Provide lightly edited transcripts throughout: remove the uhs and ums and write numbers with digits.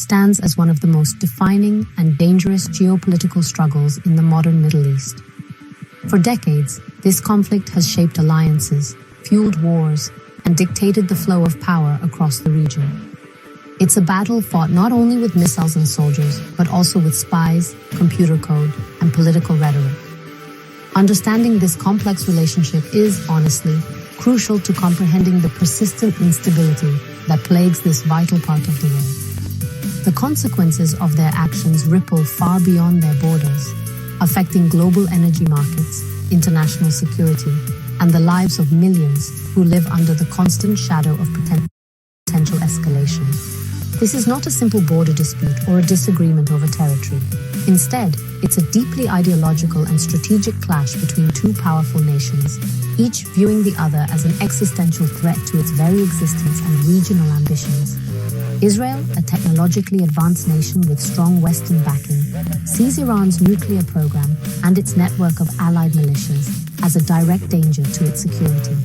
stands as one of the most defining and dangerous geopolitical struggles in the modern Middle East. For decades, this conflict has shaped alliances, fueled wars, and dictated the flow of power across the region. It's a battle fought not only with missiles and soldiers, but also with spies, computer code, and political rhetoric. Understanding this complex relationship is, honestly, crucial to comprehending the persistent instability that plagues this vital part of the world. The consequences of their actions ripple far beyond their borders, affecting global energy markets, international security, and the lives of millions who live under the constant shadow of potential escalation. This is not a simple border dispute or a disagreement over territory. Instead, it's a deeply ideological and strategic clash between two powerful nations, each viewing the other as an existential threat to its very existence and regional ambitions. Israel, a technologically advanced nation with strong Western backing, sees Iran's nuclear program and its network of allied militias as a direct danger to its security.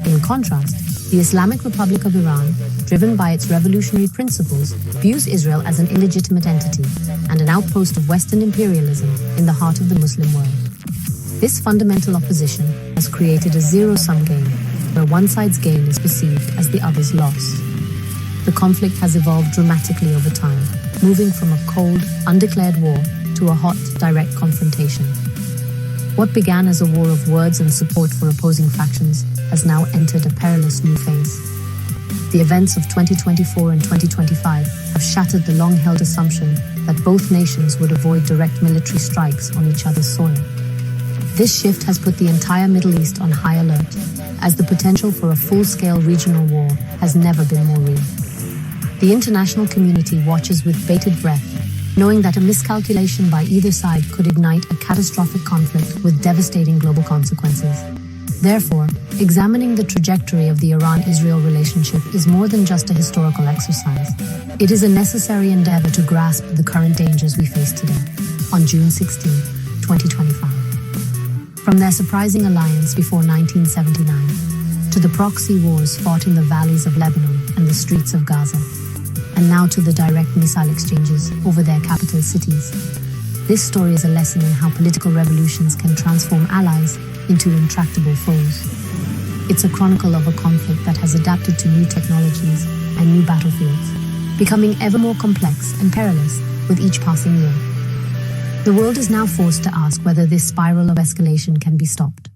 In contrast, the Islamic Republic of Iran, driven by its revolutionary principles, views Israel as an illegitimate entity and an outpost of Western imperialism in the heart of the Muslim world. This fundamental opposition has created a zero-sum game, where one side's gain is perceived as the other's loss. The conflict has evolved dramatically over time, moving from a cold, undeclared war to a hot, direct confrontation. What began as a war of words and support for opposing factions has now entered a perilous new phase. The events of 2024 and 2025 have shattered the long-held assumption that both nations would avoid direct military strikes on each other's soil. This shift has put the entire Middle East on high alert, as the potential for a full-scale regional war has never been more real. The international community watches with bated breath, knowing that a miscalculation by either side could ignite a catastrophic conflict with devastating global consequences. Therefore, examining the trajectory of the Iran-Israel relationship is more than just a historical exercise. It is a necessary endeavor to grasp the current dangers we face today, on June 16, 2025. From their surprising alliance before 1979, to the proxy wars fought in the valleys of Lebanon and the streets of Gaza, and now to the direct missile exchanges over their capital cities. This story is a lesson in how political revolutions can transform allies into intractable foes. It's a chronicle of a conflict that has adapted to new technologies and new battlefields, becoming ever more complex and perilous with each passing year. The world is now forced to ask whether this spiral of escalation can be stopped.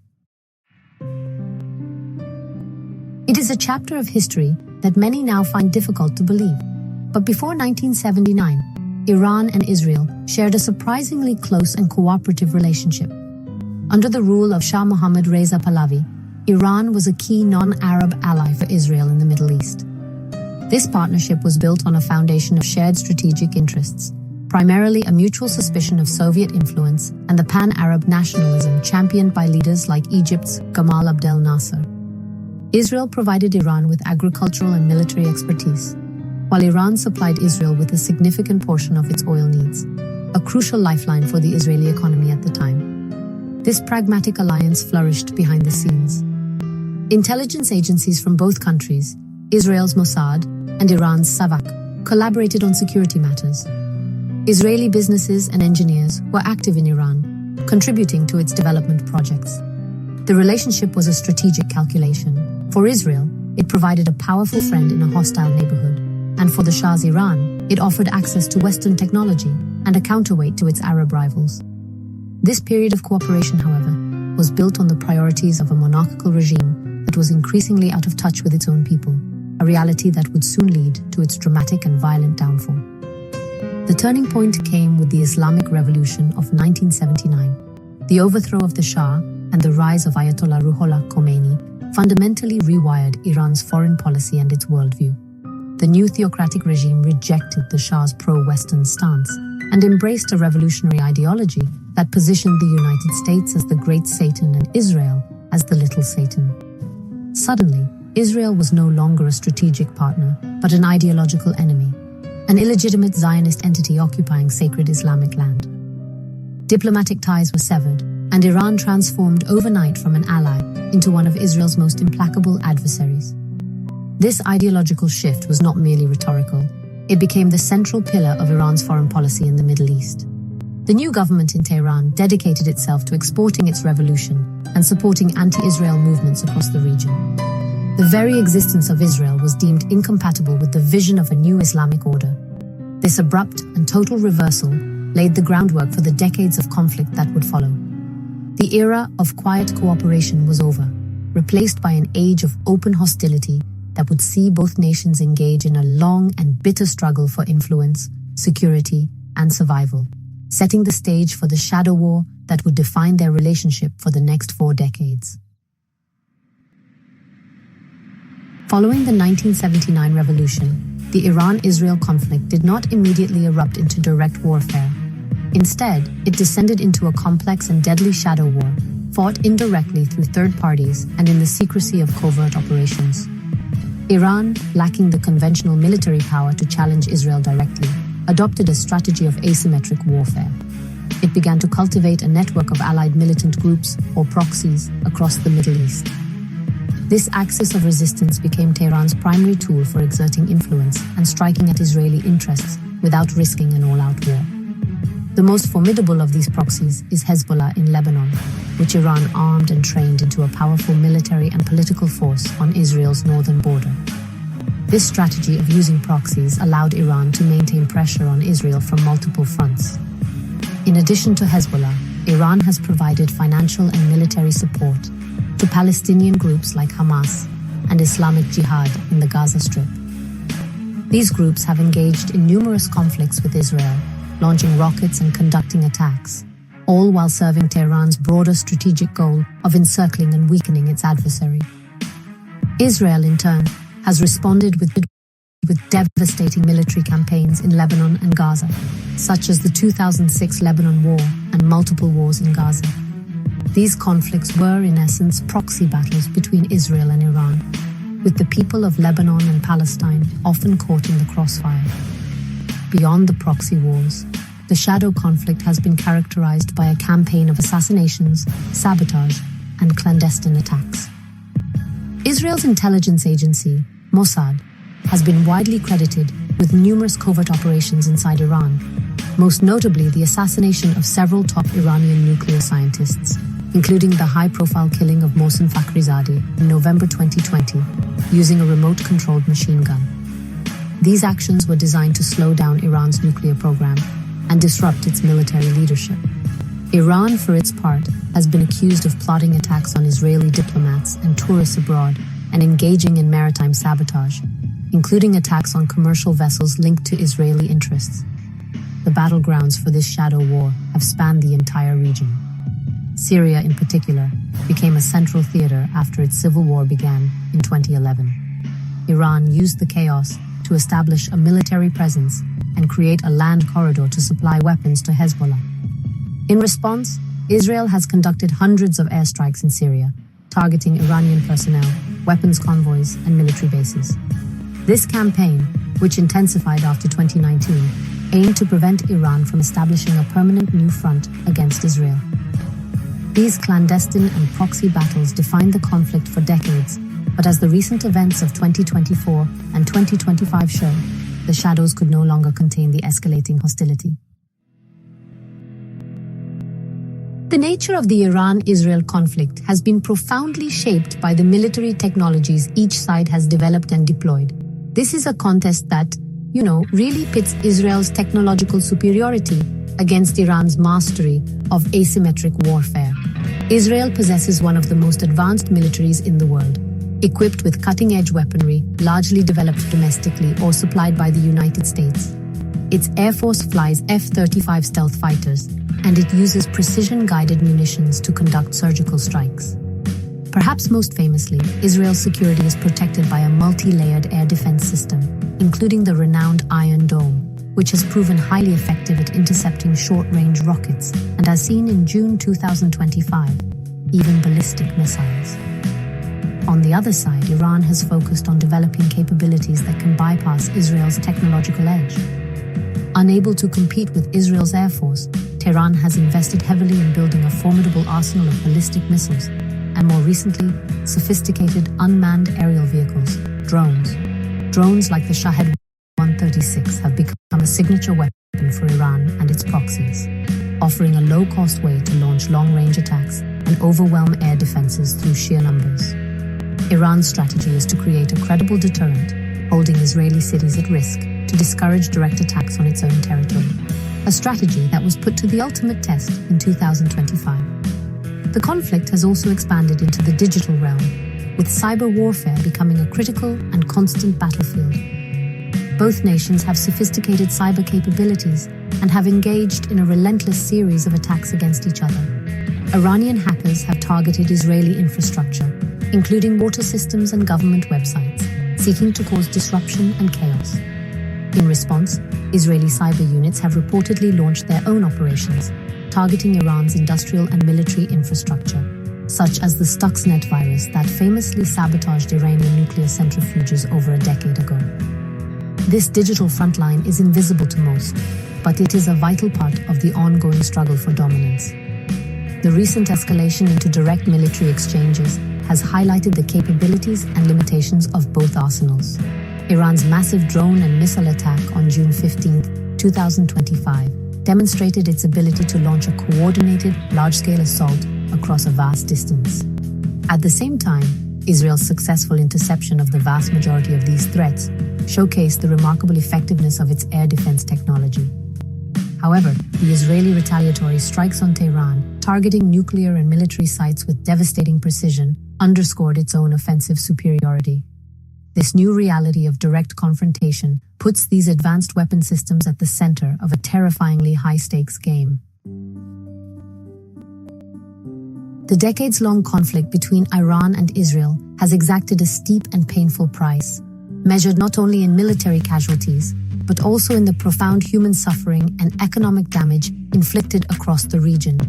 It is a chapter of history that many now find difficult to believe. But before 1979, Iran and Israel shared a surprisingly close and cooperative relationship. Under the rule of Shah Mohammad Reza Pahlavi, Iran was a key non-Arab ally for Israel in the Middle East. This partnership was built on a foundation of shared strategic interests, primarily a mutual suspicion of Soviet influence and the pan-Arab nationalism championed by leaders like Egypt's Gamal Abdel Nasser. Israel provided Iran with agricultural and military expertise, while Iran supplied Israel with a significant portion of its oil needs, a crucial lifeline for the Israeli economy at the time. This pragmatic alliance flourished behind the scenes. Intelligence agencies from both countries, Israel's Mossad and Iran's Savak, collaborated on security matters. Israeli businesses and engineers were active in Iran, contributing to its development projects. The relationship was a strategic calculation. For Israel, it provided a powerful friend in a hostile neighborhood, and for the Shah's Iran, it offered access to Western technology and a counterweight to its Arab rivals. This period of cooperation, however, was built on the priorities of a monarchical regime that was increasingly out of touch with its own people, a reality that would soon lead to its dramatic and violent downfall. The turning point came with the Islamic Revolution of 1979. The overthrow of the Shah and the rise of Ayatollah Ruhollah Khomeini fundamentally rewired Iran's foreign policy and its worldview. The new theocratic regime rejected the Shah's pro-Western stance and embraced a revolutionary ideology that positioned the United States as the great Satan and Israel as the little Satan. Suddenly, Israel was no longer a strategic partner, but an ideological enemy, an illegitimate Zionist entity occupying sacred Islamic land. Diplomatic ties were severed, and Iran transformed overnight from an ally into one of Israel's most implacable adversaries. This ideological shift was not merely rhetorical. it became the central pillar of Iran's foreign policy in the Middle East. The new government in Tehran dedicated itself to exporting its revolution and supporting anti-Israel movements across the region. The very existence of Israel was deemed incompatible with the vision of a new Islamic order. This abrupt and total reversal laid the groundwork for the decades of conflict that would follow. The era of quiet cooperation was over, replaced by an age of open hostility that would see both nations engage in a long and bitter struggle for influence, security, and survival, setting the stage for the shadow war that would define their relationship for the next 4 decades. Following the 1979 revolution, the Iran-Israel conflict did not immediately erupt into direct warfare. Instead, it descended into a complex and deadly shadow war, fought indirectly through third parties and in the secrecy of covert operations. Iran, lacking the conventional military power to challenge Israel directly, adopted a strategy of asymmetric warfare. It began to cultivate a network of allied militant groups, or proxies, across the Middle East. This axis of resistance became Tehran's primary tool for exerting influence and striking at Israeli interests without risking an all-out war. The most formidable of these proxies is Hezbollah in Lebanon, which Iran armed and trained into a powerful military and political force on Israel's northern border. This strategy of using proxies allowed Iran to maintain pressure on Israel from multiple fronts. In addition to Hezbollah, Iran has provided financial and military support to Palestinian groups like Hamas and Islamic Jihad in the Gaza Strip. These groups have engaged in numerous conflicts with Israel, launching rockets and conducting attacks, all while serving Tehran's broader strategic goal of encircling and weakening its adversary. Israel, in turn, has responded with devastating military campaigns in Lebanon and Gaza, such as the 2006 Lebanon War and multiple wars in Gaza. These conflicts were, in essence, proxy battles between Israel and Iran, with the people of Lebanon and Palestine often caught in the crossfire. Beyond the proxy wars, the shadow conflict has been characterized by a campaign of assassinations, sabotage, and clandestine attacks. Israel's intelligence agency, Mossad, has been widely credited with numerous covert operations inside Iran, most notably the assassination of several top Iranian nuclear scientists, including the high-profile killing of Mohsen Fakhrizadeh in November 2020, using a remote-controlled machine gun. These actions were designed to slow down Iran's nuclear program and disrupt its military leadership. Iran, for its part, has been accused of plotting attacks on Israeli diplomats and tourists abroad and engaging in maritime sabotage, including attacks on commercial vessels linked to Israeli interests. The battlegrounds for this shadow war have spanned the entire region. Syria, in particular, became a central theater after its civil war began in 2011. Iran used the chaos to establish a military presence and create a land corridor to supply weapons to Hezbollah. In response, Israel has conducted hundreds of airstrikes in Syria, targeting Iranian personnel, weapons convoys, and military bases. This campaign, which intensified after 2019, aimed to prevent Iran from establishing a permanent new front against Israel. These clandestine and proxy battles defined the conflict for decades, but as the recent events of 2024 and 2025 show, the shadows could no longer contain the escalating hostility. The nature of the Iran-Israel conflict has been profoundly shaped by the military technologies each side has developed and deployed. This is a contest that, really pits Israel's technological superiority against Iran's mastery of asymmetric warfare. Israel possesses one of the most advanced militaries in the world, equipped with cutting-edge weaponry largely developed domestically or supplied by the United States. Its Air Force flies F-35 stealth fighters, and it uses precision-guided munitions to conduct surgical strikes. Perhaps most famously, Israel's security is protected by a multi-layered air defense system, including the renowned Iron Dome, which has proven highly effective at intercepting short-range rockets and, as seen in June 2025, even ballistic missiles. On the other side, Iran has focused on developing capabilities that can bypass Israel's technological edge. Unable to compete with Israel's Air Force, Tehran has invested heavily in building a formidable arsenal of ballistic missiles, and more recently, sophisticated unmanned aerial vehicles, drones. Drones like the Shahed-1 Su-136 have become a signature weapon for Iran and its proxies, offering a low-cost way to launch long-range attacks and overwhelm air defenses through sheer numbers. Iran's strategy is to create a credible deterrent, holding Israeli cities at risk to discourage direct attacks on its own territory, a strategy that was put to the ultimate test in 2025. The conflict has also expanded into the digital realm, with cyber warfare becoming a critical and constant battlefield. Both nations have sophisticated cyber capabilities and have engaged in a relentless series of attacks against each other. Iranian hackers have targeted Israeli infrastructure, including water systems and government websites, seeking to cause disruption and chaos. In response, Israeli cyber units have reportedly launched their own operations, targeting Iran's industrial and military infrastructure, such as the Stuxnet virus that famously sabotaged Iranian nuclear centrifuges over a decade ago. This digital frontline is invisible to most, but it is a vital part of the ongoing struggle for dominance. The recent escalation into direct military exchanges has highlighted the capabilities and limitations of both arsenals. Iran's massive drone and missile attack on June 15, 2025, demonstrated its ability to launch a coordinated, large-scale assault across a vast distance. At the same time, Israel's successful interception of the vast majority of these threats showcased the remarkable effectiveness of its air defense technology. However, the Israeli retaliatory strikes on Tehran, targeting nuclear and military sites with devastating precision, underscored its own offensive superiority. This new reality of direct confrontation puts these advanced weapon systems at the center of a terrifyingly high-stakes game. The decades-long conflict between Iran and Israel has exacted a steep and painful price, measured not only in military casualties, but also in the profound human suffering and economic damage inflicted across the region.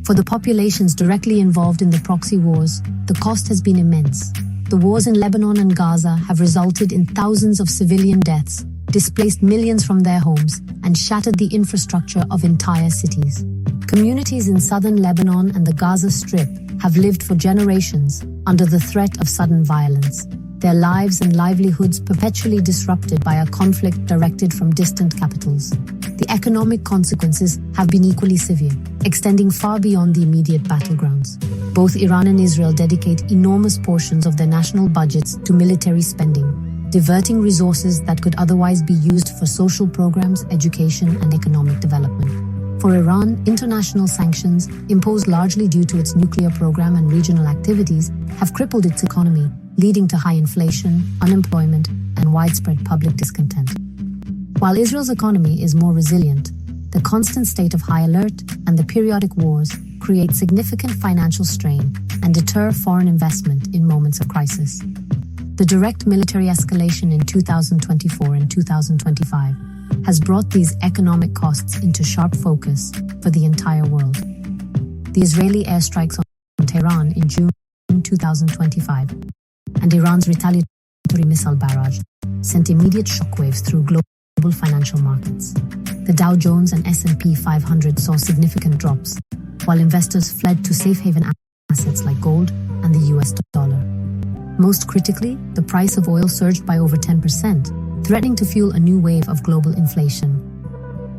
For the populations directly involved in the proxy wars, the cost has been immense. The wars in Lebanon and Gaza have resulted in thousands of civilian deaths, displaced millions from their homes, and shattered the infrastructure of entire cities. Communities in southern Lebanon and the Gaza Strip have lived for generations under the threat of sudden violence, their lives and livelihoods perpetually disrupted by a conflict directed from distant capitals. The economic consequences have been equally severe, extending far beyond the immediate battlegrounds. Both Iran and Israel dedicate enormous portions of their national budgets to military spending, diverting resources that could otherwise be used for social programs, education, and economic development. For Iran, international sanctions, imposed largely due to its nuclear program and regional activities, have crippled its economy, leading to high inflation, unemployment, and widespread public discontent. While Israel's economy is more resilient, the constant state of high alert and the periodic wars create significant financial strain and deter foreign investment in moments of crisis. The direct military escalation in 2024 and 2025 has brought these economic costs into sharp focus for the entire world. The Israeli airstrikes on Tehran in June 2025 and Iran's retaliatory missile barrage sent immediate shockwaves through global financial markets. The Dow Jones and S&P 500 saw significant drops, while investors fled to safe haven assets like gold and the US dollar. Most critically, the price of oil surged by over 10%, threatening to fuel a new wave of global inflation.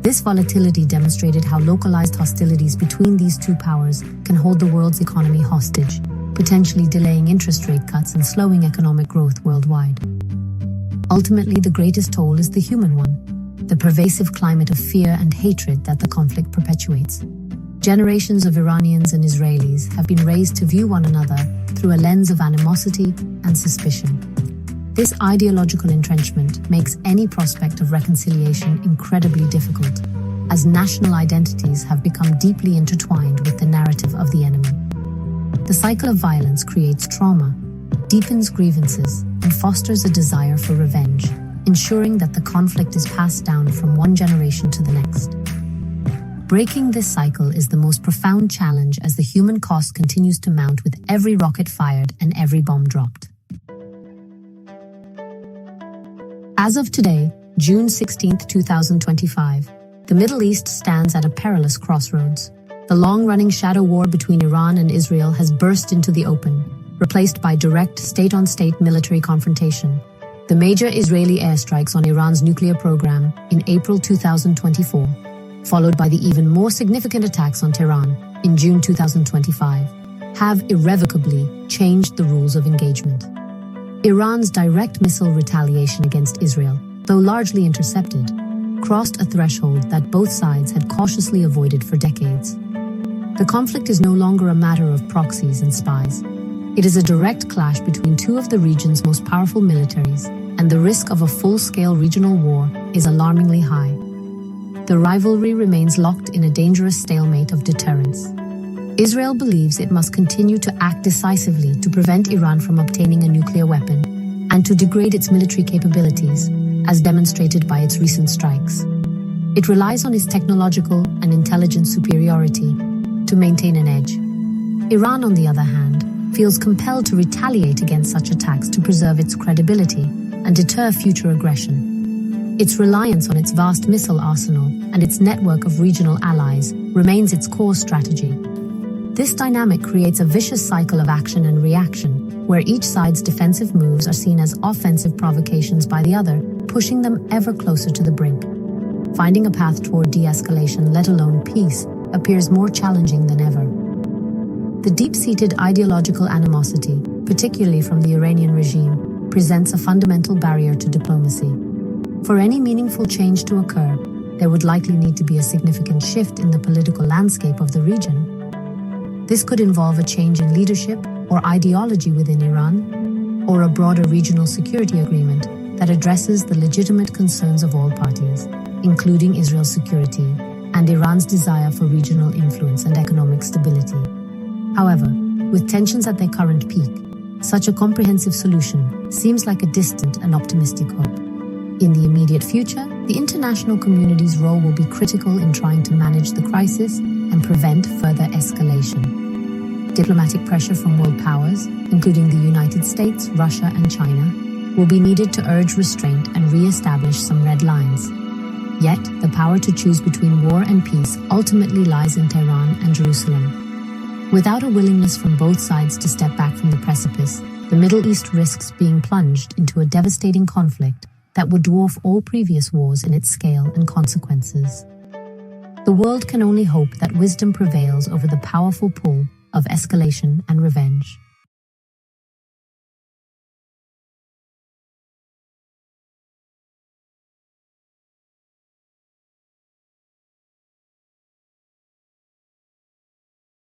This volatility demonstrated how localized hostilities between these two powers can hold the world's economy hostage, potentially delaying interest rate cuts and slowing economic growth worldwide. Ultimately, the greatest toll is the human one, the pervasive climate of fear and hatred that the conflict perpetuates. Generations of Iranians and Israelis have been raised to view one another through a lens of animosity and suspicion. This ideological entrenchment makes any prospect of reconciliation incredibly difficult, as national identities have become deeply intertwined with the narrative of the enemy. The cycle of violence creates trauma, deepens grievances, and fosters a desire for revenge, ensuring that the conflict is passed down from one generation to the next. Breaking this cycle is the most profound challenge as the human cost continues to mount with every rocket fired and every bomb dropped. As of today, June 16, 2025, the Middle East stands at a perilous crossroads. The long-running shadow war between Iran and Israel has burst into the open, replaced by direct state-on-state military confrontation. the major Israeli airstrikes on Iran's nuclear program in April 2024, followed by the even more significant attacks on Tehran in June 2025, have irrevocably changed the rules of engagement. Iran's direct missile retaliation against Israel, though largely intercepted, crossed a threshold that both sides had cautiously avoided for decades. The conflict is no longer a matter of proxies and spies. It is a direct clash between two of the region's most powerful militaries, and the risk of a full-scale regional war is alarmingly high. The rivalry remains locked in a dangerous stalemate of deterrence. Israel believes it must continue to act decisively to prevent Iran from obtaining a nuclear weapon and to degrade its military capabilities, as demonstrated by its recent strikes. It relies on its technological and intelligence superiority to maintain an edge. Iran, on the other hand, feels compelled to retaliate against such attacks to preserve its credibility and deter future aggression. Its reliance on its vast missile arsenal and its network of regional allies remains its core strategy. This dynamic creates a vicious cycle of action and reaction, where each side's defensive moves are seen as offensive provocations by the other, pushing them ever closer to the brink. Finding a path toward de-escalation, let alone peace, appears more challenging than ever. The deep-seated ideological animosity, particularly from the Iranian regime, presents a fundamental barrier to diplomacy. For any meaningful change to occur, there would likely need to be a significant shift in the political landscape of the region. This could involve a change in leadership or ideology within Iran, or a broader regional security agreement that addresses the legitimate concerns of all parties, including Israel's security and Iran's desire for regional influence and economic stability. However, with tensions at their current peak, such a comprehensive solution seems like a distant and optimistic hope. In the immediate future, the international community's role will be critical in trying to manage the crisis and prevent further escalation. Diplomatic pressure from world powers, including the United States, Russia, and China, will be needed to urge restraint and re-establish some red lines. Yet, the power to choose between war and peace ultimately lies in Tehran and Jerusalem. Without a willingness from both sides to step back from the precipice, the Middle East risks being plunged into a devastating conflict that would dwarf all previous wars in its scale and consequences. The world can only hope that wisdom prevails over the powerful pull of escalation and revenge.